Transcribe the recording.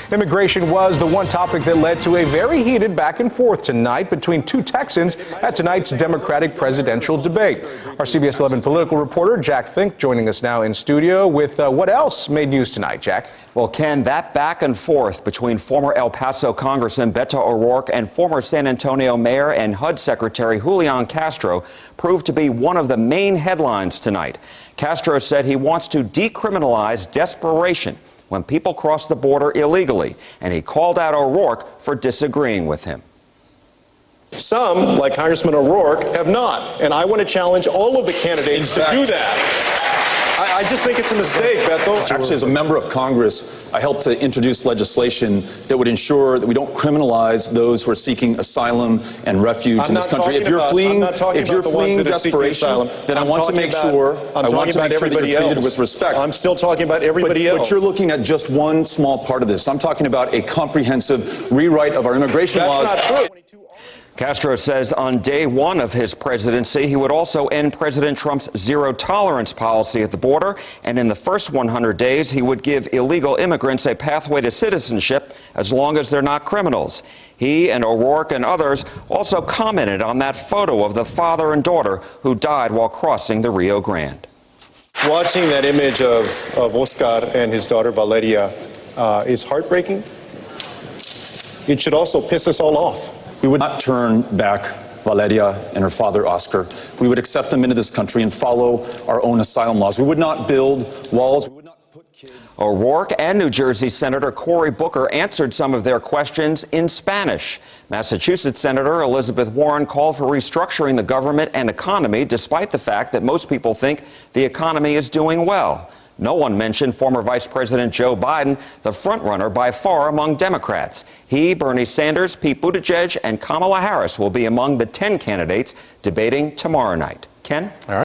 Immigration was the one topic that led to a very heated back and forth tonight between two Texans at tonight's Democratic presidential debate. Our CBS 11 political reporter Jack Fink joining us now in studio with what else made news tonight, Jack? Well, Ken, that back and forth between former El Paso Congressman Beto O'Rourke and former San Antonio Mayor and HUD Secretary Julian Castro proved to be one of the main headlines tonight. Castro said he wants to decriminalize desperation when people cross the border illegally, and he called out O'Rourke for disagreeing with him. Some, like Congressman O'Rourke, have not, and I want to challenge all of the candidates to do that. I just think it's a mistake, Beto. Actually, as a member of Congress, I helped to introduce legislation that would ensure that we don't criminalize those who are seeking asylum and refuge in this country. If you're fleeing desperation, then I want to make sure that you're treated with respect. I'm still talking about everybody else. But you're looking at just one small part of this. I'm talking about a comprehensive rewrite of our immigration laws. That's not true. Castro says on day one of his presidency, he would also end President Trump's zero-tolerance policy at the border, and in the first 100 days, he would give illegal immigrants a pathway to citizenship as long as they're not criminals. He and O'Rourke and others also commented on that photo of the father and daughter who died while crossing the Rio Grande. Watching that image of Oscar and his daughter Valeria is heartbreaking. It should also piss us all off. We would not turn back Valeria and her father, Oscar. We would accept them into this country and follow our own asylum laws. We would not build walls. We would not put kids. O'Rourke and New Jersey Senator Cory Booker answered some of their questions in Spanish. Massachusetts Senator Elizabeth Warren called for restructuring the government and economy, despite the fact that most people think the economy is doing well. No one mentioned former Vice President Joe Biden, the frontrunner by far among Democrats. He, Bernie Sanders, Pete Buttigieg, and Kamala Harris will be among the 10 candidates debating tomorrow night. Ken? All right.